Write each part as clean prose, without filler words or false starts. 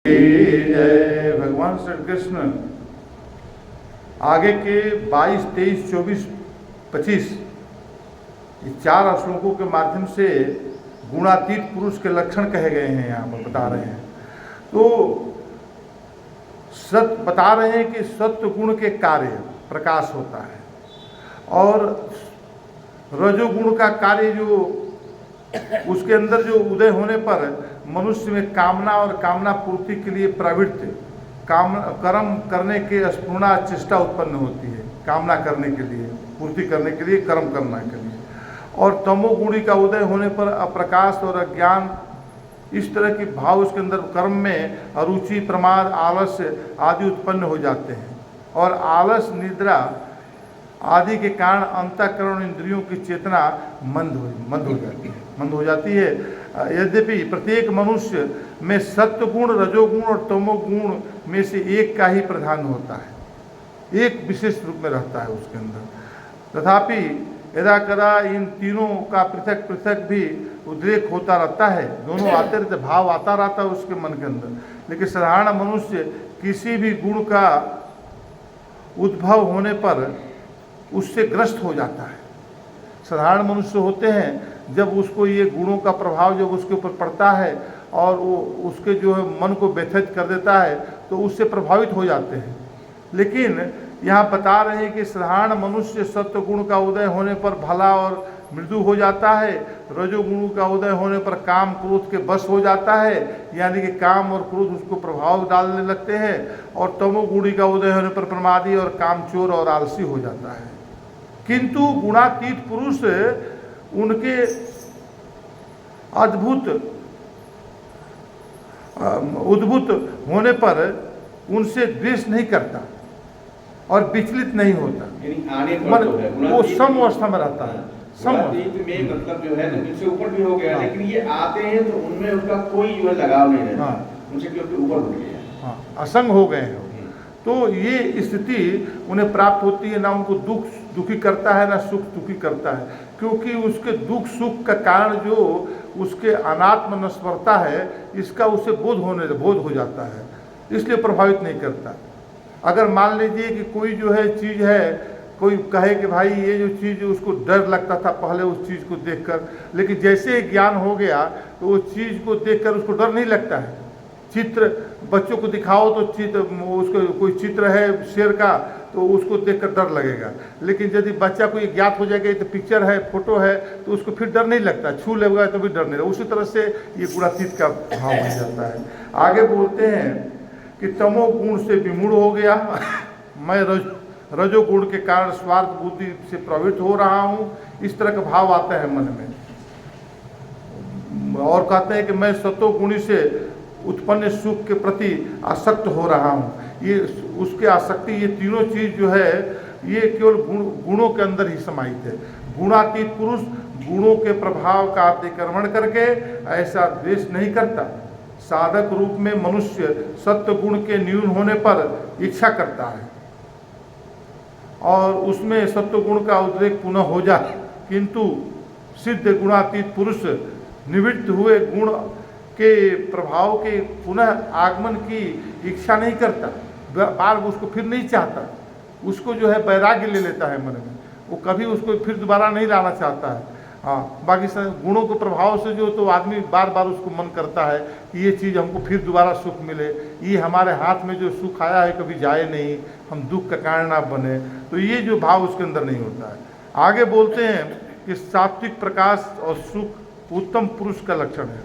जय भगवान श्री कृष्ण। आगे के 22, 23, 24, 25 ये 4 श्लोकों के माध्यम से गुणातीत पुरुष के लक्षण कहे गए हैं, यहाँ पर बता रहे हैं। तो सत्य बता रहे हैं कि सत्व गुण के कार्य प्रकाश होता है और रजोगुण का कार्य जो उसके अंदर जो उदय होने पर मनुष्य में कामना और कामना पूर्ति के लिए प्रवृत्ति कर्म करने के स्फूर्णा चेष्टा उत्पन्न होती है, कामना करने के लिए, पूर्ति करने के लिए, कर्म करने के लिए। और तमोगुणी का उदय होने पर अप्रकाश और अज्ञान इस तरह के भाव उसके अंदर कर्म में अरुचि, प्रमाद, आलस्य आदि उत्पन्न हो जाते हैं और आलस, निद्रा आदि के कारण अंतःकरण इंद्रियों की चेतना मंद हो जाती है। यद्यपि प्रत्येक मनुष्य में सत्वगुण, रजोगुण और तमोगुण में से एक का ही प्रधान होता है, एक विशेष रूप में रहता है उसके अंदर। तथापि यदा कदा इन तीनों का पृथक पृथक भी उद्रेक होता रहता है, दोनों आते रहते, भाव आता रहता है उसके मन के अंदर। लेकिन साधारण मनुष्य किसी भी गुण का उद्भव होने पर उससे ग्रस्त हो जाता है। साधारण मनुष्य होते हैं, जब उसको ये गुणों का प्रभाव जब उसके ऊपर पड़ता है और वो उसके जो है मन को व्यथित कर देता है तो उससे प्रभावित हो जाते हैं। लेकिन यहाँ बता रहे हैं कि साधारण मनुष्य सत्व गुण का उदय होने पर भला और मृदु हो जाता है, रजोगुण का उदय होने पर काम क्रोध के बस हो जाता है, यानी कि काम और क्रोध उसको प्रभाव डालने लगते हैं, और तमोगुणी का उदय होने पर प्रमादी और कामचोर और आलसी हो जाता है। किंतु गुणातीत पुरुष उनके उद्भूत होने पर उनसे द्वेष नहीं करता और विचलित नहीं होता, वो सम अवस्था में रहता है। में मतलब जो है उनसे ऊपर भी हो गया, लेकिन ये आते हैं तो उनमें उसका कोई जो है लगाव नहीं रहता, उनसे क्योंकि ऊपर उठ गया, असंग हो गए हैं। तो ये स्थिति उन्हें प्राप्त होती है, ना उनको दुखी करता है, ना सुख दुखी करता है, क्योंकि उसके दुख सुख का कारण जो उसके अनात्म नश्वरता है, इसका उसे बोध हो जाता है, इसलिए प्रभावित नहीं करता। अगर मान लीजिए कि कोई जो है चीज़ है, कोई कहे कि भाई ये जो चीज़ उसको डर लगता था पहले उस चीज़ को देखकर, लेकिन जैसे ज्ञान हो गया तो उस चीज़ को देखकर उसको डर नहीं लगता है। चित्र बच्चों को दिखाओ तो चित्र, उसको कोई चित्र है शेर का तो उसको देखकर डर लगेगा, लेकिन यदि बच्चा को ये ज्ञात हो जाएगा तो पिक्चर है, फोटो है, तो उसको फिर डर नहीं लगता, छू लेगा तो भी डर नहीं लगता। उसी तरह से ये गुणातीत का भाव बन जाता है। आगे बोलते हैं कि तमोगुण से विमूढ़ हो गया मैं रजोगुण के कारण स्वार्थ बुद्धि से प्रवृत्त हो रहा हूँ, इस तरह का भाव आता है मन में। और कहते हैं कि मैं सत्वगुणी से उत्पन्न सुख के प्रति आसक्त हो रहा हूँ। ये उसके आसक्ति, ये तीनों चीज़ जो है ये केवल गुणों के अंदर ही समाहित है। गुणातीत पुरुष गुणों के प्रभाव का अतिक्रमण करके ऐसा द्वेष नहीं करता। साधक रूप में मनुष्य सत्व गुण के न्यून होने पर इच्छा करता है और उसमें सत्व गुण का उद्रेक पुनः हो जाए, किंतु सिद्ध गुणातीत पुरुष निवृत्त हुए गुण के प्रभाव के पुनः आगमन की इच्छा नहीं करता, बार उसको फिर नहीं चाहता, उसको जो है वैराग्य ले लेता है मन में, वो कभी उसको फिर दोबारा नहीं लाना चाहता है। हाँ, बाकी गुणों के प्रभाव से जो तो आदमी बार बार उसको मन करता है कि ये चीज़ हमको फिर दोबारा सुख मिले, ये हमारे हाथ में जो सुख आया है कभी जाए नहीं, हम दुख का कारण ना बने, तो ये जो भाव उसके अंदर नहीं होता है। आगे बोलते हैं कि सात्विक प्रकाश और सुख उत्तम पुरुष का लक्षण है।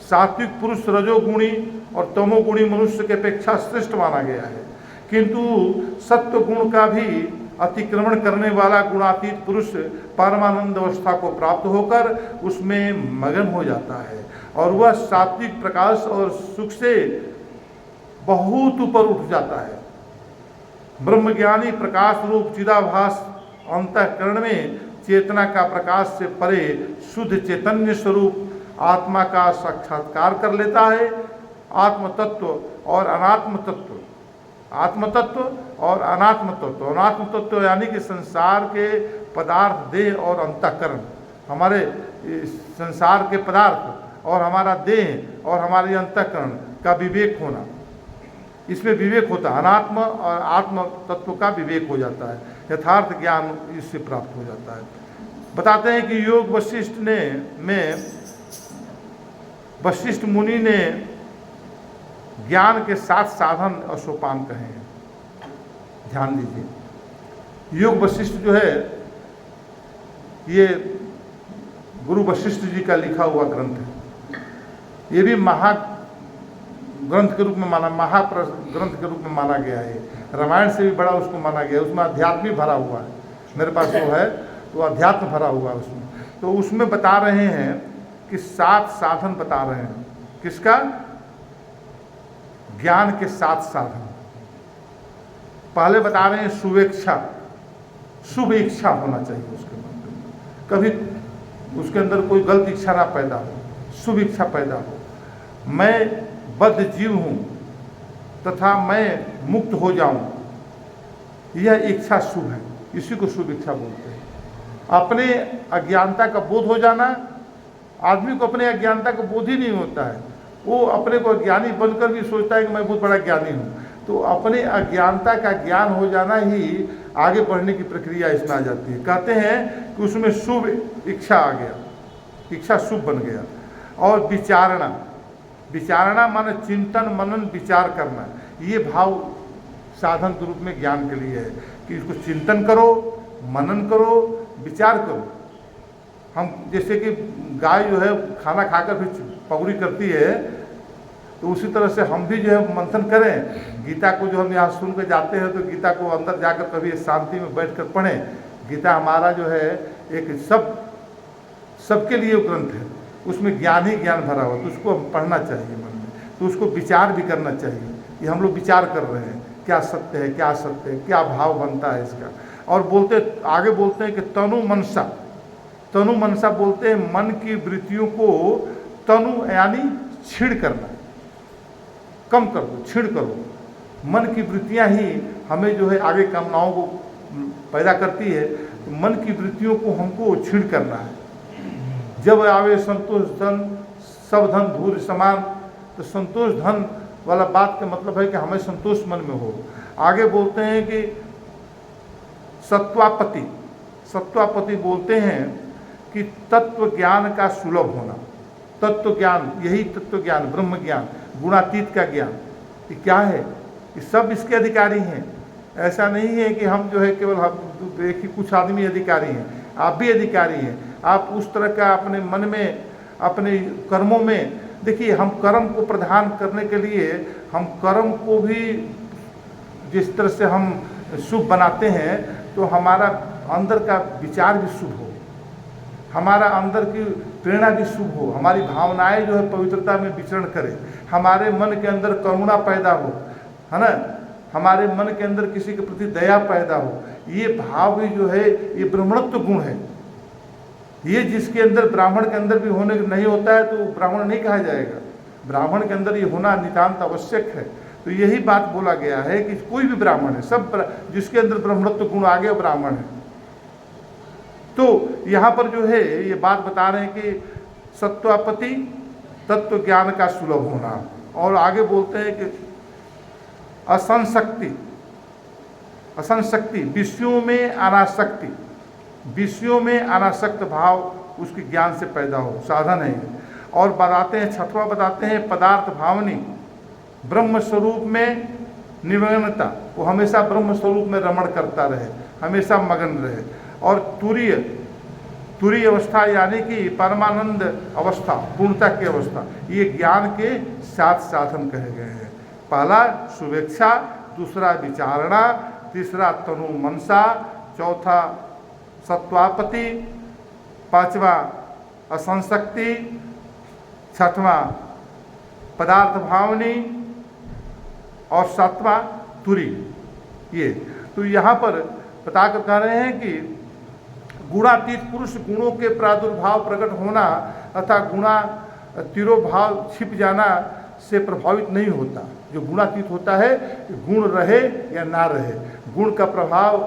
सात्विक पुरुष रजोगुणी और तमोगुणी मनुष्य के अपेक्षा श्रेष्ठ माना गया है, किंतु सत्व गुण का भी अतिक्रमण करने वाला गुणातीत पुरुष परमानंद अवस्था को प्राप्त होकर उसमें मगन हो जाता है और वह सात्विक प्रकाश और सुख से बहुत ऊपर उठ जाता है। ब्रह्मज्ञानी प्रकाश रूप चिदाभास अंतःकरण में चेतना का प्रकाश से परे शुद्ध चैतन्य स्वरूप आत्मा का साक्षात्कार कर लेता है। आत्म तत्व और अनात्म तत्व, आत्म तत्व और अनात्म तत्व, अनात्म तत्व यानी कि संसार के पदार्थ, देह और अंतःकरण, हमारे संसार के पदार्थ और हमारा देह और हमारी अंतःकरण, का विवेक होना, इसमें विवेक होता है, अनात्म और आत्म तत्व का विवेक हो जाता है, यथार्थ ज्ञान इससे प्राप्त हो जाता है। बताते हैं कि योग वशिष्ठ वशिष्ठ मुनि ने ज्ञान के 7 साधन और सोपान कहे हैं। ध्यान दीजिए, योग वशिष्ठ जो है ये गुरु वशिष्ठ जी का लिखा हुआ ग्रंथ है। ये भी ग्रंथ के रूप में महाग्रंथ के रूप में माना गया है। रामायण से भी बड़ा उसको माना गया है। उसमें अध्यात्म भी भरा हुआ है, मेरे पास वो है, तो अध्यात्म भरा हुआ है उसमें। तो उसमें बता रहे हैं कि 7 साधन बता रहे हैं। किसका? ज्ञान के 7 साधन। पहले बता रहे हैं शुभेच्छा, शुभ इच्छा होना चाहिए उसके मन में, कभी उसके अंदर कोई गलत इच्छा ना पैदा हो, शुभ इच्छा पैदा हो। मैं बद्ध जीव हूँ तथा मैं मुक्त हो जाऊं, यह इच्छा शुभ है, इसी को शुभ इच्छा बोलते हैं। अपने अज्ञानता का बोध हो जाना, आदमी को अपने अज्ञानता का बोध ही नहीं होता है, वो अपने को अज्ञानी बनकर भी सोचता है कि मैं बहुत बड़ा ज्ञानी हूँ। तो अपने अज्ञानता का ज्ञान हो जाना ही आगे बढ़ने की प्रक्रिया इसमें आ जाती है। कहते हैं कि उसमें शुभ इच्छा आ गया, इच्छा शुभ बन गया। और विचारणा माने चिंतन मनन विचार करना, ये भाव साधन के रूप में ज्ञान के लिए है कि इसको चिंतन करो, मनन करो, विचार करो। हम जैसे कि गाय जो है खाना खाकर फिर पगड़ी करती है, तो उसी तरह से हम भी जो है मंथन करें। गीता को जो हम यहाँ सुन कर जाते हैं, तो गीता को अंदर जाकर कभी शांति में बैठ कर पढ़ें। गीता हमारा जो है एक सबके लिए ग्रंथ है, उसमें ज्ञान ही ज्ञान भरा हुआ, तो उसको पढ़ना चाहिए मन में, तो उसको विचार भी करना चाहिए। ये हम लोग विचार कर रहे हैं, क्या सत्य है, क्या असत्य है, क्या भाव बनता है इसका। और आगे बोलते हैं कि तनु मनसा बोलते हैं मन की वृत्तियों को, तनु यानी छीड़ करना, कम कर दो, छीड़ करो। मन की वृत्तियाँ ही हमें जो है आगे कामनाओं को पैदा करती है, तो मन की वृत्तियों को हमको छीड़ करना है। जब आवे संतोष धन सब धन धूर्य समान, तो संतोष धन वाला बात का मतलब है कि हमें संतोष मन में हो। आगे बोलते हैं कि सत्वापति बोलते हैं कि तत्व ज्ञान का सुलभ होना। तत्व ज्ञान, यही तत्व ज्ञान, ब्रह्म ज्ञान, गुणातीत का ज्ञान, ये क्या है? ये सब इसके अधिकारी हैं। ऐसा नहीं है कि हम जो है केवल हम एक ही कुछ आदमी अधिकारी हैं, आप भी अधिकारी हैं। आप उस तरह का अपने मन में, अपने कर्मों में, देखिए हम कर्म को प्रधान करने के लिए हम कर्म को भी जिस तरह से हम शुभ बनाते हैं, तो हमारा अंदर का विचार भी शुभ हो, हमारा अंदर की प्रेरणा भी शुभ हो, हमारी भावनाएं जो है पवित्रता में विचरण करें, हमारे मन के अंदर करुणा पैदा हो, है ना, हमारे मन के अंदर किसी के प्रति दया पैदा हो। ये भाव भी जो है ये ब्राह्मणत्व गुण है। ये जिसके अंदर ब्राह्मण के अंदर भी होने नहीं होता है तो ब्राह्मण नहीं कहा जाएगा। ब्राह्मण के अंदर ये होना नितांत आवश्यक है। तो यही बात बोला गया है कि कोई भी ब्राह्मण है, सब जिसके अंदर ब्राह्मणत्व गुण आ गया ब्राह्मण है। तो यहाँ पर जो है ये बात बता रहे हैं कि सत्वापति तत्व ज्ञान का सुलभ होना। और आगे बोलते हैं कि असंशक्ति विषयों में अनासक्ति, विषयों में अनासक्त भाव उसके ज्ञान से पैदा हो, साधन है। और बताते हैं, छठवां बताते हैं पदार्थ भावनी, ब्रह्म स्वरूप में निमग्नता, वो हमेशा ब्रह्म स्वरूप में रमण करता रहे, हमेशा मगन रहे। और तुरीय अवस्था यानी कि परमानंद अवस्था, पूर्णता की अवस्था, ये ज्ञान के 7 साधन कहे गए हैं। पहला शुभेच्छा, दूसरा विचारणा, तीसरा तनु मनसा, चौथा सत्वापति, पांचवा असंशक्ति, छठवां पदार्थ भावनी और सातवां तुरी। ये तो यहाँ पर बताकर कह रहे हैं कि गुणातीत पुरुष गुणों के प्रादुर्भाव प्रकट होना तथा गुणा तिरोभाव छिप जाना से प्रभावित नहीं होता। जो गुणातीत होता है, गुण रहे या ना रहे, गुण का प्रभाव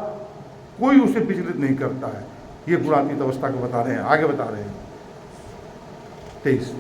कोई उसे विचलित नहीं करता है। ये गुणातीत अवस्था को बता रहे हैं, आगे बता रहे हैं 23।